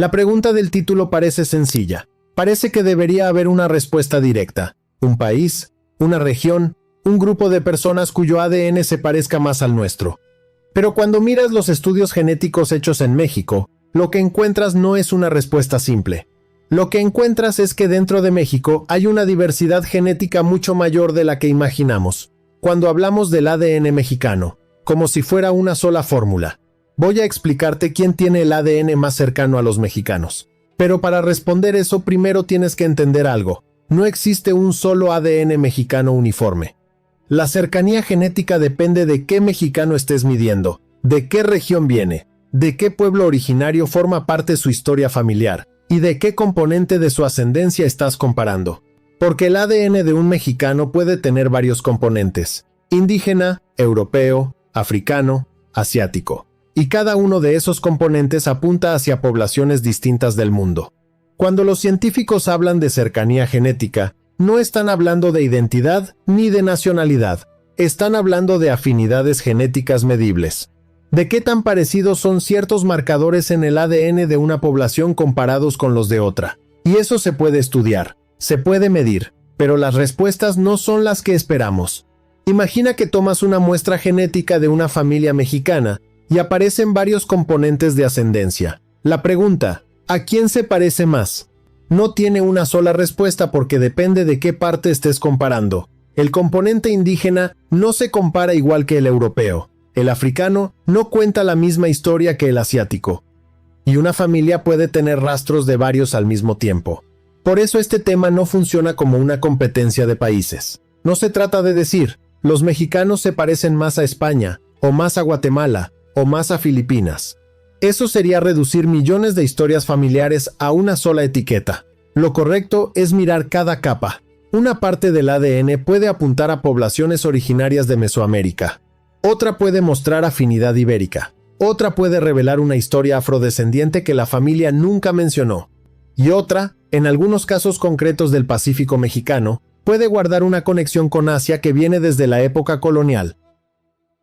La pregunta del título parece sencilla. Parece que debería haber una respuesta directa. Un país, una región, un grupo de personas cuyo ADN se parezca más al nuestro. Pero cuando miras los estudios genéticos hechos en México, lo que encuentras no es una respuesta simple. Lo que encuentras es que dentro de México hay una diversidad genética mucho mayor de la que imaginamos. Cuando hablamos del ADN mexicano, como si fuera una sola fórmula. Voy a explicarte quién tiene el ADN más cercano a los mexicanos. Pero para responder eso primero tienes que entender algo. No existe un solo ADN mexicano uniforme. La cercanía genética depende de qué mexicano estés midiendo, de qué región viene, de qué pueblo originario forma parte su historia familiar, y de qué componente de su ascendencia estás comparando. Porque el ADN de un mexicano puede tener varios componentes: indígena, europeo, africano, asiático. Y cada uno de esos componentes apunta hacia poblaciones distintas del mundo. Cuando los científicos hablan de cercanía genética, no están hablando de identidad ni de nacionalidad, están hablando de afinidades genéticas medibles. ¿De qué tan parecidos son ciertos marcadores en el ADN de una población comparados con los de otra? Y eso se puede estudiar, se puede medir, pero las respuestas no son las que esperamos. Imagina que tomas una muestra genética de una familia mexicana y aparecen varios componentes de ascendencia. La pregunta, ¿a quién se parece más? No tiene una sola respuesta porque depende de qué parte estés comparando. El componente indígena no se compara igual que el europeo. El africano no cuenta la misma historia que el asiático. Y una familia puede tener rastros de varios al mismo tiempo. Por eso este tema no funciona como una competencia de países. No se trata de decir, los mexicanos se parecen más a España, o más a Guatemala, o más a Filipinas. Eso sería reducir millones de historias familiares a una sola etiqueta. Lo correcto es mirar cada capa. Una parte del ADN puede apuntar a poblaciones originarias de Mesoamérica. Otra puede mostrar afinidad ibérica. Otra puede revelar una historia afrodescendiente que la familia nunca mencionó. Y otra, en algunos casos concretos del Pacífico mexicano, puede guardar una conexión con Asia que viene desde la época colonial.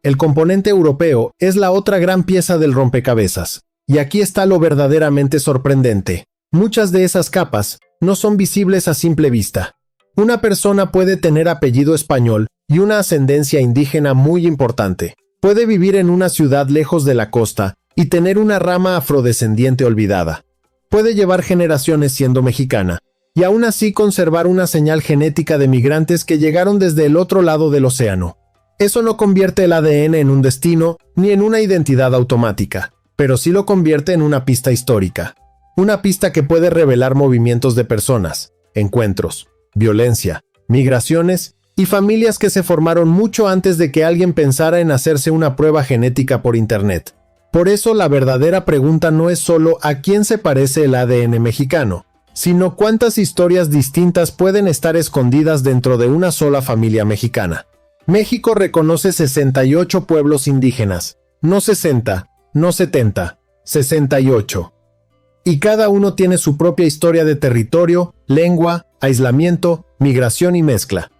El componente europeo es la otra gran pieza del rompecabezas, y aquí está lo verdaderamente sorprendente. Muchas de esas capas no son visibles a simple vista. Una persona puede tener apellido español y una ascendencia indígena muy importante. Puede vivir en una ciudad lejos de la costa y tener una rama afrodescendiente olvidada. Puede llevar generaciones siendo mexicana, y aún así conservar una señal genética de migrantes que llegaron desde el otro lado del océano. Eso no convierte el ADN en un destino ni en una identidad automática, pero sí lo convierte en una pista histórica. Una pista que puede revelar movimientos de personas, encuentros, violencia, migraciones y familias que se formaron mucho antes de que alguien pensara en hacerse una prueba genética por internet. Por eso la verdadera pregunta no es solo a quién se parece el ADN mexicano, sino cuántas historias distintas pueden estar escondidas dentro de una sola familia mexicana. México reconoce 68 pueblos indígenas, no 60, no 70, 68. Y cada uno tiene su propia historia de territorio, lengua, aislamiento, migración y mezcla.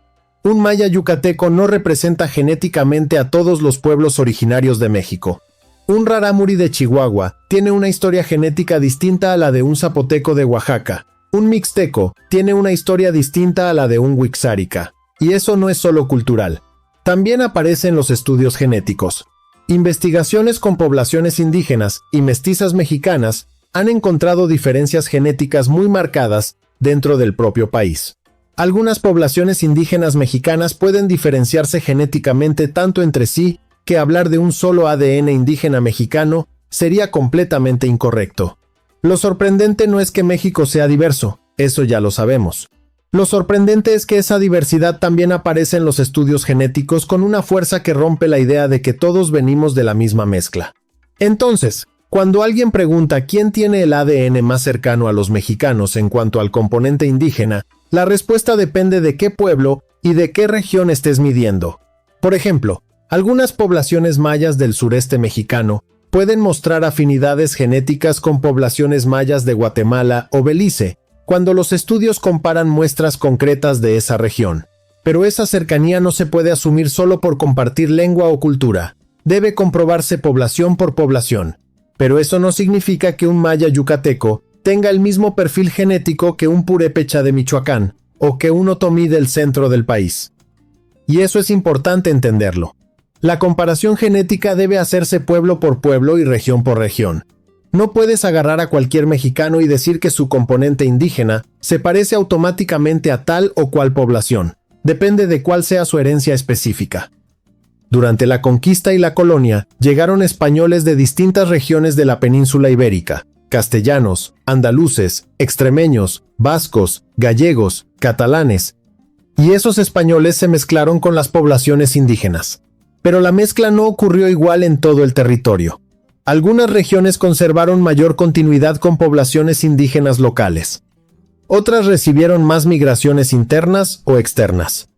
Un maya yucateco no representa genéticamente a todos los pueblos originarios de México. Un rarámuri de Chihuahua tiene una historia genética distinta a la de un zapoteco de Oaxaca. Un mixteco tiene una historia distinta a la de un wixárika. Y eso no es solo cultural. También aparece en los estudios genéticos. Investigaciones con poblaciones indígenas y mestizas mexicanas han encontrado diferencias genéticas muy marcadas dentro del propio país. Algunas poblaciones indígenas mexicanas pueden diferenciarse genéticamente tanto entre sí que hablar de un solo ADN indígena mexicano sería completamente incorrecto. Lo sorprendente no es que México sea diverso, eso ya lo sabemos. Lo sorprendente es que esa diversidad también aparece en los estudios genéticos con una fuerza que rompe la idea de que todos venimos de la misma mezcla. Entonces, cuando alguien pregunta quién tiene el ADN más cercano a los mexicanos en cuanto al componente indígena, la respuesta depende de qué pueblo y de qué región estés midiendo. Por ejemplo, algunas poblaciones mayas del sureste mexicano pueden mostrar afinidades genéticas con poblaciones mayas de Guatemala o Belice, cuando los estudios comparan muestras concretas de esa región. Pero esa cercanía no se puede asumir solo por compartir lengua o cultura. Debe comprobarse población por población. Pero eso no significa que un maya yucateco tenga el mismo perfil genético que un purépecha de Michoacán o que un otomí del centro del país. Y eso es importante entenderlo. La comparación genética debe hacerse pueblo por pueblo y región por región. No puedes agarrar a cualquier mexicano y decir que su componente indígena se parece automáticamente a tal o cual población. Depende de cuál sea su herencia específica. Durante la conquista y la colonia, llegaron españoles de distintas regiones de la península ibérica: castellanos, andaluces, extremeños, vascos, gallegos, catalanes. Y esos españoles se mezclaron con las poblaciones indígenas. Pero la mezcla no ocurrió igual en todo el territorio. Algunas regiones conservaron mayor continuidad con poblaciones indígenas locales. Otras recibieron más migraciones internas o externas.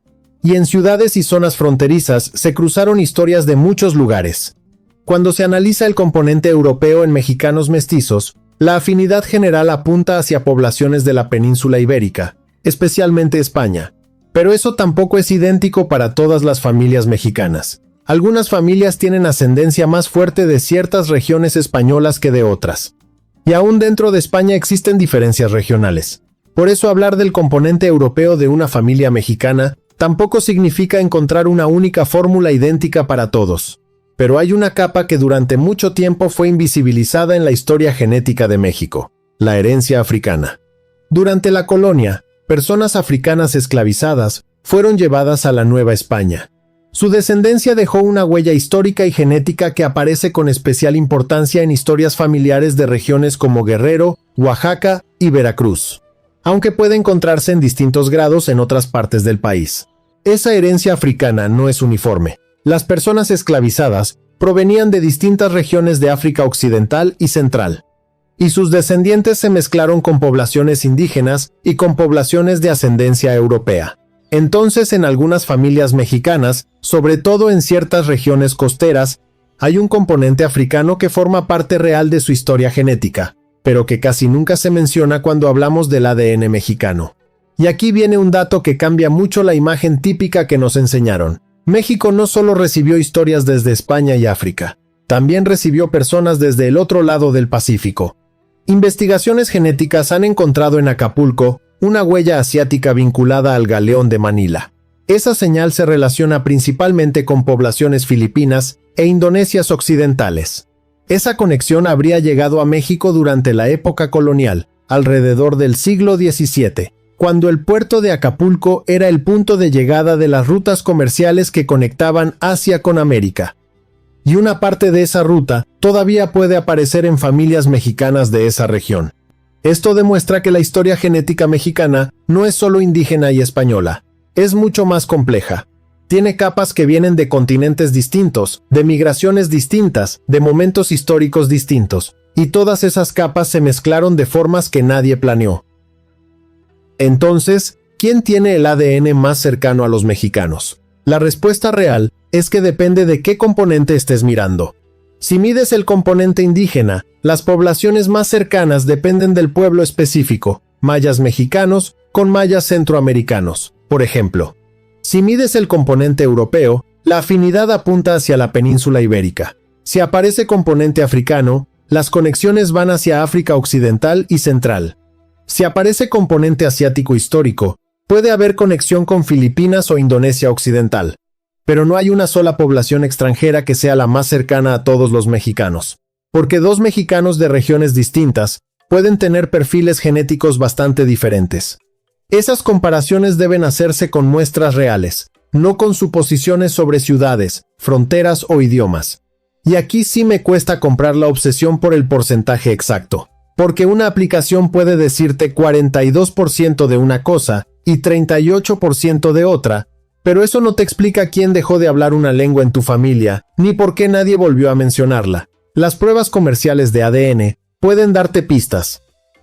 Y en ciudades y zonas fronterizas se cruzaron historias de muchos lugares. Cuando se analiza el componente europeo en mexicanos mestizos, la afinidad general apunta hacia poblaciones de la península ibérica, especialmente España. Pero eso tampoco es idéntico para todas las familias mexicanas. Algunas familias tienen ascendencia más fuerte de ciertas regiones españolas que de otras. Y aún dentro de España existen diferencias regionales. Por eso hablar del componente europeo de una familia mexicana tampoco significa encontrar una única fórmula idéntica para todos. Pero hay una capa que durante mucho tiempo fue invisibilizada en la historia genética de México: la herencia africana. Durante la colonia, personas africanas esclavizadas fueron llevadas a la Nueva España. Su descendencia dejó una huella histórica y genética que aparece con especial importancia en historias familiares de regiones como Guerrero, Oaxaca y Veracruz, aunque puede encontrarse en distintos grados en otras partes del país. Esa herencia africana no es uniforme. Las personas esclavizadas provenían de distintas regiones de África Occidental y Central, y sus descendientes se mezclaron con poblaciones indígenas y con poblaciones de ascendencia europea. Entonces, en algunas familias mexicanas, sobre todo en ciertas regiones costeras, hay un componente africano que forma parte real de su historia genética, pero que casi nunca se menciona cuando hablamos del ADN mexicano. Y aquí viene un dato que cambia mucho la imagen típica que nos enseñaron. México no solo recibió historias desde España y África, también recibió personas desde el otro lado del Pacífico. Investigaciones genéticas han encontrado en Acapulco una huella asiática vinculada al galeón de Manila. Esa señal se relaciona principalmente con poblaciones filipinas e indonesias occidentales. Esa conexión habría llegado a México durante la época colonial, alrededor del siglo XVII, cuando el puerto de Acapulco era el punto de llegada de las rutas comerciales que conectaban Asia con América. Y una parte de esa ruta todavía puede aparecer en familias mexicanas de esa región. Esto demuestra que la historia genética mexicana no es solo indígena y española, es mucho más compleja. Tiene capas que vienen de continentes distintos, de migraciones distintas, de momentos históricos distintos, y todas esas capas se mezclaron de formas que nadie planeó. Entonces, ¿quién tiene el ADN más cercano a los mexicanos? La respuesta real es que depende de qué componente estés mirando. Si mides el componente indígena, las poblaciones más cercanas dependen del pueblo específico, mayas mexicanos con mayas centroamericanos, por ejemplo. Si mides el componente europeo, la afinidad apunta hacia la península ibérica. Si aparece componente africano, las conexiones van hacia África Occidental y Central. Si aparece componente asiático histórico, puede haber conexión con Filipinas o Indonesia Occidental. Pero no hay una sola población extranjera que sea la más cercana a todos los mexicanos, porque dos mexicanos de regiones distintas pueden tener perfiles genéticos bastante diferentes. Esas comparaciones deben hacerse con muestras reales, no con suposiciones sobre ciudades, fronteras o idiomas. Y aquí sí me cuesta comprar la obsesión por el porcentaje exacto, porque una aplicación puede decirte 42% de una cosa y 38% de otra, pero eso no te explica quién dejó de hablar una lengua en tu familia, ni por qué nadie volvió a mencionarla. Las pruebas comerciales de ADN pueden darte pistas.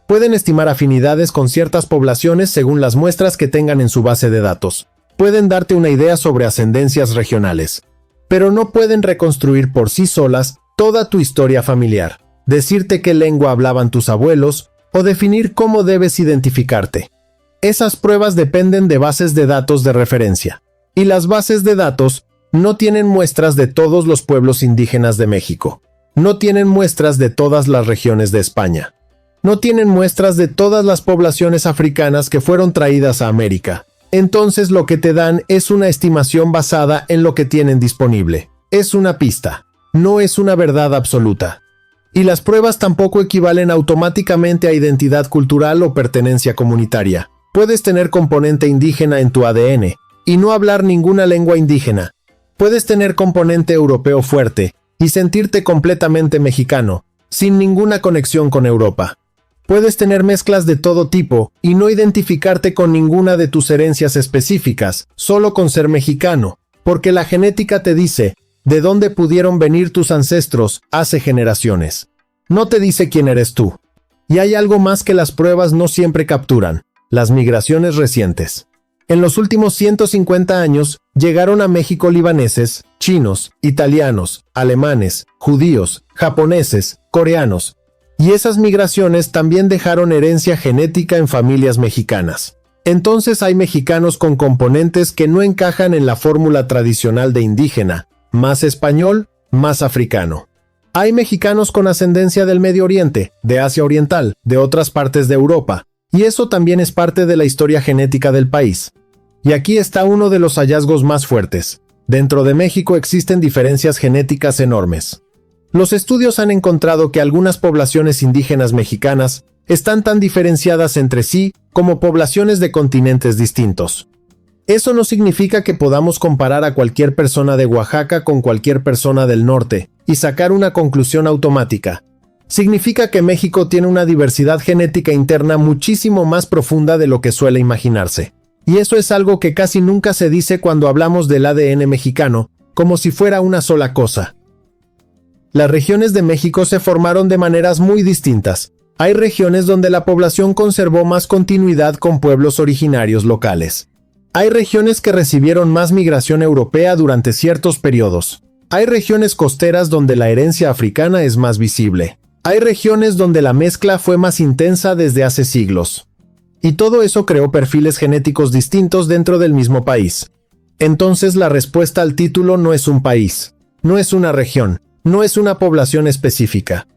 Pueden estimar afinidades con ciertas poblaciones según las muestras que tengan en su base de datos. Pueden darte una idea sobre ascendencias regionales. Pero no pueden reconstruir por sí solas toda tu historia familiar, decirte qué lengua hablaban tus abuelos o definir cómo debes identificarte. Esas pruebas dependen de bases de datos de referencia. Y las bases de datos no tienen muestras de todos los pueblos indígenas de México. No tienen muestras de todas las regiones de España. No tienen muestras de todas las poblaciones africanas que fueron traídas a América. Entonces lo que te dan es una estimación basada en lo que tienen disponible. Es una pista, no es una verdad absoluta. Y las pruebas tampoco equivalen automáticamente a identidad cultural o pertenencia comunitaria. Puedes tener componente indígena en tu ADN y no hablar ninguna lengua indígena. Puedes tener componente europeo fuerte y sentirte completamente mexicano, sin ninguna conexión con Europa. Puedes tener mezclas de todo tipo y no identificarte con ninguna de tus herencias específicas, solo con ser mexicano, porque la genética te dice de dónde pudieron venir tus ancestros hace generaciones. No te dice quién eres tú. Y hay algo más que las pruebas no siempre capturan: las migraciones recientes. En los últimos 150 años llegaron a México libaneses, chinos, italianos, alemanes, judíos, japoneses, coreanos. Y esas migraciones también dejaron herencia genética en familias mexicanas. Entonces hay mexicanos con componentes que no encajan en la fórmula tradicional de indígena, más español, más africano. Hay mexicanos con ascendencia del Medio Oriente, de Asia Oriental, de otras partes de Europa, y eso también es parte de la historia genética del país. Y aquí está uno de los hallazgos más fuertes. Dentro de México existen diferencias genéticas enormes. Los estudios han encontrado que algunas poblaciones indígenas mexicanas están tan diferenciadas entre sí como poblaciones de continentes distintos. Eso no significa que podamos comparar a cualquier persona de Oaxaca con cualquier persona del norte y sacar una conclusión automática. Significa que México tiene una diversidad genética interna muchísimo más profunda de lo que suele imaginarse. Y eso es algo que casi nunca se dice cuando hablamos del ADN mexicano, como si fuera una sola cosa. Las regiones de México se formaron de maneras muy distintas. Hay regiones donde la población conservó más continuidad con pueblos originarios locales. Hay regiones que recibieron más migración europea durante ciertos periodos. Hay regiones costeras donde la herencia africana es más visible. Hay regiones donde la mezcla fue más intensa desde hace siglos. Y todo eso creó perfiles genéticos distintos dentro del mismo país. Entonces la respuesta al título no es un país, no es una región, no es una población específica.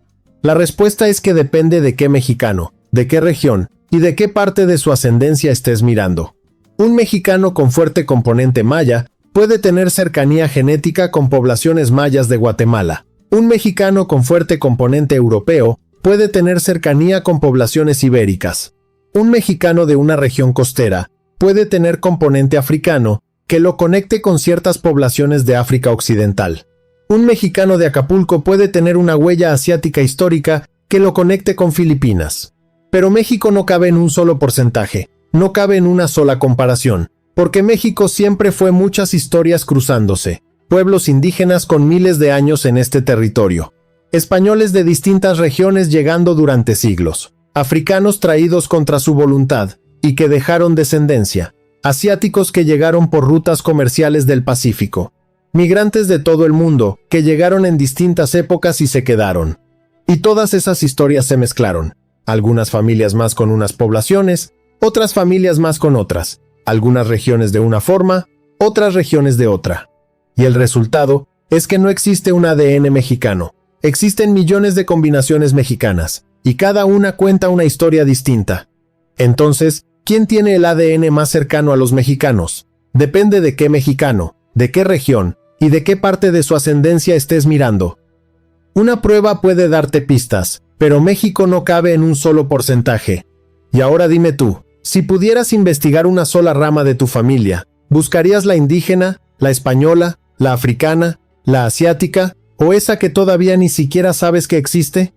La respuesta es que depende de qué mexicano, de qué región y de qué parte de su ascendencia estés mirando. Un mexicano con fuerte componente maya puede tener cercanía genética con poblaciones mayas de Guatemala. Un mexicano con fuerte componente europeo puede tener cercanía con poblaciones ibéricas. Un mexicano de una región costera puede tener componente africano que lo conecte con ciertas poblaciones de África Occidental. Un mexicano de Acapulco puede tener una huella asiática histórica que lo conecte con Filipinas. Pero México no cabe en un solo porcentaje, no cabe en una sola comparación, porque México siempre fue muchas historias cruzándose, pueblos indígenas con miles de años en este territorio, españoles de distintas regiones llegando durante siglos, africanos traídos contra su voluntad y que dejaron descendencia, asiáticos que llegaron por rutas comerciales del Pacífico, migrantes de todo el mundo que llegaron en distintas épocas y se quedaron. Y todas esas historias se mezclaron, algunas familias más con unas poblaciones, otras familias más con otras, algunas regiones de una forma, otras regiones de otra. Y el resultado es que no existe un ADN mexicano, existen millones de combinaciones mexicanas, y cada una cuenta una historia distinta. Entonces, ¿quién tiene el ADN más cercano a los mexicanos? Depende de qué mexicano, de qué región y de qué parte de su ascendencia estés mirando. Una prueba puede darte pistas, pero México no cabe en un solo porcentaje. Y ahora dime tú, si pudieras investigar una sola rama de tu familia, ¿buscarías la indígena, la española, la africana, la asiática o esa que todavía ni siquiera sabes que existe?